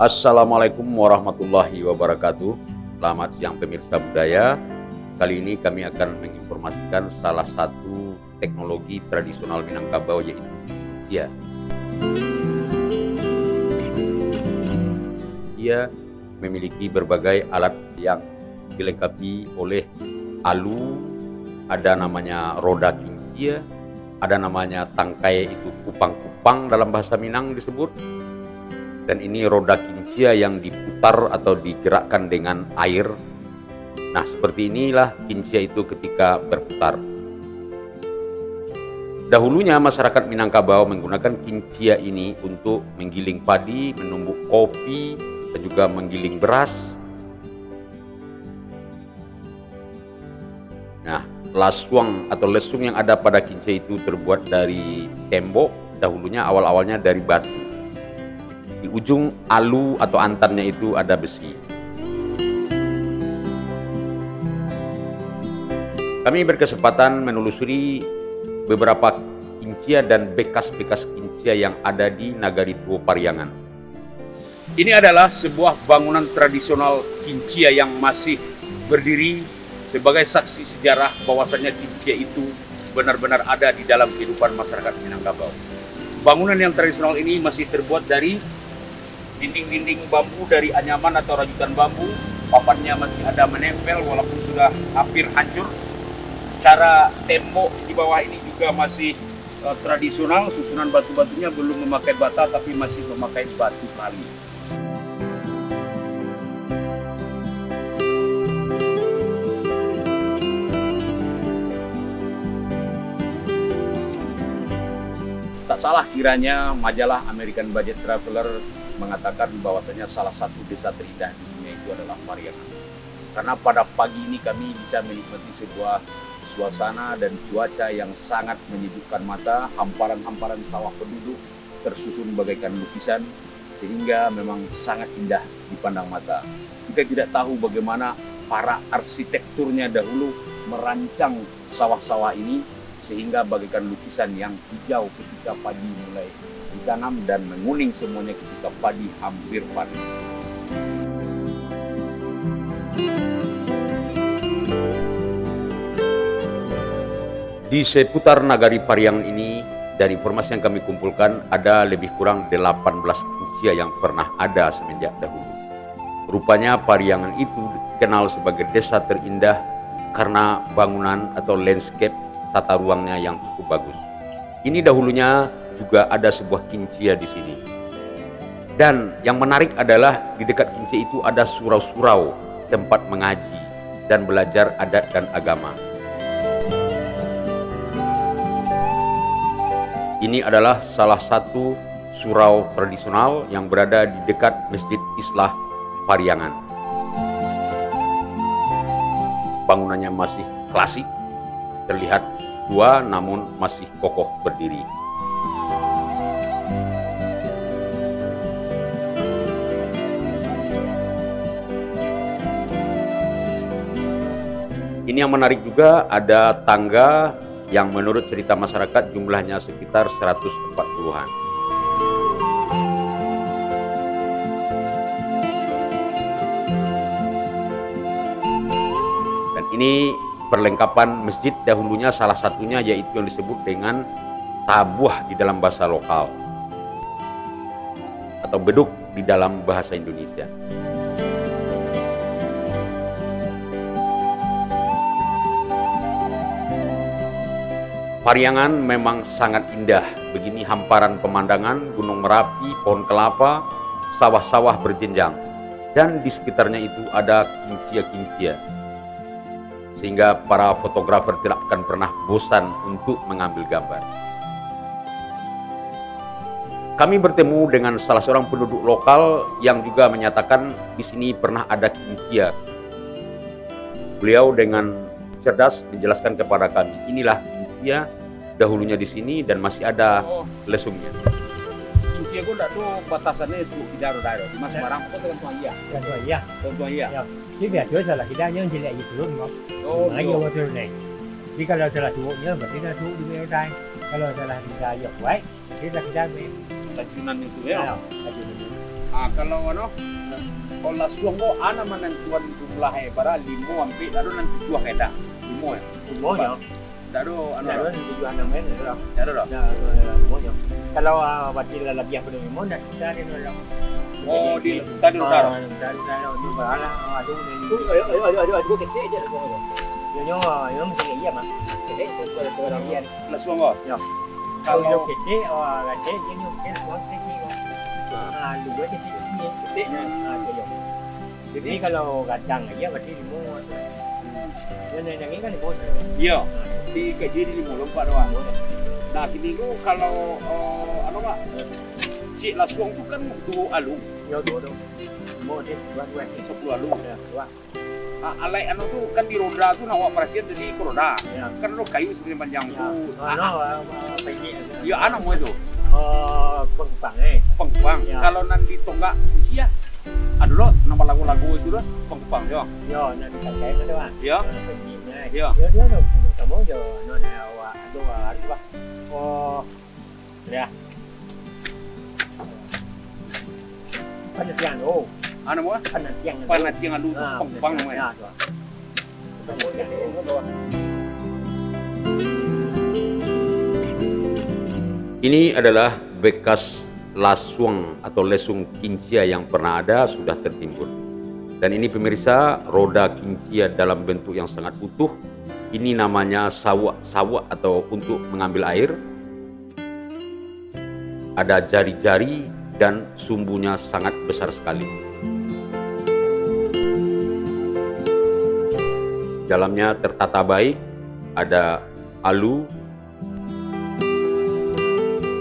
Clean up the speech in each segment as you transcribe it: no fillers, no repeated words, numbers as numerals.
Assalamualaikum warahmatullahi wabarakatuh. Selamat siang pemirsa budaya. Kali ini kami akan menginformasikan salah satu teknologi tradisional Minangkabau yaitu kincia. Ia memiliki berbagai alat yang dilengkapi oleh alu, ada namanya roda kincia, ada namanya tangkai itu kupang-kupang dalam bahasa Minang disebut. Dan ini roda kincia yang diputar atau digerakkan dengan air. Nah, seperti inilah kincia itu ketika berputar. Dahulunya masyarakat Minangkabau menggunakan kincia ini untuk menggiling padi, menumbuk kopi, dan juga menggiling beras. Nah, lasuang atau lesung yang ada pada kincia itu terbuat dari tembok, dahulunya awal-awalnya dari batu. Di ujung alu atau antannya itu ada besi. Kami berkesempatan menelusuri beberapa kincia dan bekas-bekas kincia yang ada di Nagari Tua Pariangan. Ini adalah sebuah bangunan tradisional kincia yang masih berdiri sebagai saksi sejarah bahwasannya kincia itu benar-benar ada di dalam kehidupan masyarakat Minangkabau. Bangunan yang tradisional ini masih terbuat dari dinding-dinding bambu dari anyaman atau rajutan bambu. Papannya masih ada menempel walaupun sudah hampir hancur. Cara tembok di bawah ini juga masih tradisional. Susunan batu-batunya belum memakai bata tapi masih memakai batu kali. Tak salah kiranya majalah American Budget Traveler mengatakan bahwasanya salah satu desa terindah di dunia itu adalah Pariangan. Karena pada pagi ini kami bisa menikmati sebuah suasana dan cuaca yang sangat menyejukkan mata, hamparan-hamparan sawah penduduk tersusun bagaikan lukisan, sehingga memang sangat indah dipandang mata. Kita tidak tahu bagaimana para arsitekturnya dahulu merancang sawah-sawah ini, sehingga bagaikan lukisan yang hijau ketika padi mulai ditanam dan menguning semuanya ketika padi hampir panen. Di seputar Nagari Pariangan ini, dari informasi yang kami kumpulkan, ada lebih kurang 18 kincia yang pernah ada semenjak dahulu. Rupanya Pariangan itu dikenal sebagai desa terindah karena bangunan atau landscape tata ruangnya yang cukup bagus. Ini dahulunya juga ada sebuah kincia di sini. Dan yang menarik adalah di dekat kincia itu ada surau-surau tempat mengaji dan belajar adat dan agama. Ini adalah salah satu surau tradisional yang berada di dekat Masjid Islah Pariangan. Bangunannya masih klasik, terlihat tua namun masih kokoh berdiri. Ini yang menarik juga, ada tangga yang menurut cerita masyarakat jumlahnya sekitar 140-an. Dan ini perlengkapan masjid dahulunya, salah satunya yaitu yang disebut dengan tabuah di dalam bahasa lokal atau beduk di dalam bahasa Indonesia. Pariangan memang sangat indah. Begini hamparan pemandangan, Gunung Merapi, pohon kelapa, sawah-sawah berjenjang. Dan di sekitarnya itu ada kincia-kincia. Sehingga para fotografer tidak akan pernah bosan untuk mengambil gambar. Kami bertemu dengan salah seorang penduduk lokal yang juga menyatakan di sini pernah ada kincia. Beliau dengan cerdas menjelaskan kepada kami, inilah kincia dahulunya di sini dan masih ada lesungnya. Kincia ko dah tu batasannya sebut tidak ada. Mas barang apa dengan tuan iya? Tuan iya. Tuan iya. Ya. Dia biasa salah kita yang jelek itu loh, Mak. Oh, Ayo betul nih. Jadi kalau salah suhunya berarti dah suhu di belakang. Kalau salah kita ayok baik, kita main. Rajunan itu ya. Rajunan. Kalau kalau lasuang ko, ana man ang tuwan jumlah bara 5 ampe, dado nang tujuh keda. 5 ya. Semuanya. Dado Ada tujuan namanya itu. Dado dah. Semuanya. Kalau berarti lebih apa dulu mau nak cari dulu. Oh, di tadi daro. Dari di bawah aduh ni. Aduh kecil aja tu. Yo mesti iya mah. Kecil tu dia. Lasuang ko. Ya. Kalau Kalau kecil kecil dia ni kecil semua kecil. Dua kecil ni kecil. Jadi kalau kacang aja berarti semua. Yang ini kan semua. iya, di gaji di 54 doang. Nah, kini lu kalau Pak? Cik lasuang tu kan tu alu, Yo dua. Semua dia dua. 10 alu. Ya, dua. Alai tu kan di roda tu nak awak perhatian jadi ke roda. Ya. Kan lo kayu sebenarnya panjang tu. Pergi. Ya anak mau itu. Pengpang Pengkupang. Ya. Kalau nanti tonggak usia, ada lo nama lagu-lagu itu lo pengkupang ya. Yo nanti kakek ada kan. Ya. Pergi ni. Ya. Dia tu semua je no ni awak tu apa. Ya. Panjang tu. Anak mau Panjang. panat yang alu pengkupang namanya. Ya tu. Semua Ini adalah bekas lasuang atau lesung kincia yang pernah ada sudah tertimbun. Dan ini pemirsa, roda kincia dalam bentuk yang sangat utuh. Ini namanya sawak atau untuk mengambil air. Ada jari-jari dan sumbunya sangat besar sekali. Dalamnya tertata baik, ada alu,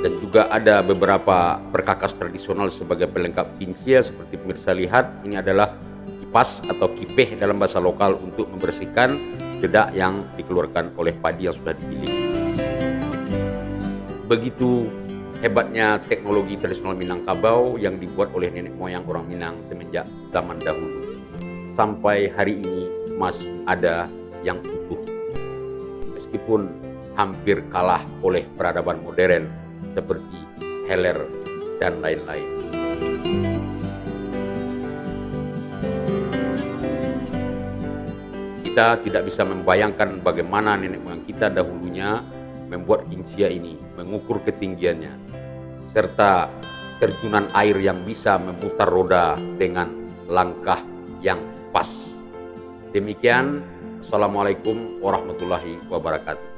dan juga ada beberapa perkakas tradisional sebagai pelengkap kincia. Seperti pemirsa lihat, ini adalah kipas atau kipeh dalam bahasa lokal untuk membersihkan dedak yang dikeluarkan oleh padi yang sudah digiling. Begitu hebatnya teknologi tradisional Minangkabau yang dibuat oleh nenek moyang orang Minang semenjak zaman dahulu. Sampai hari ini masih ada yang utuh. Meskipun hampir kalah oleh peradaban modern seperti heler dan lain-lain. Kita tidak bisa membayangkan bagaimana nenek moyang kita dahulunya membuat kincia ini, mengukur ketinggiannya, serta terjunan air yang bisa memutar roda dengan langkah yang pas. Demikian, Assalamualaikum warahmatullahi wabarakatuh.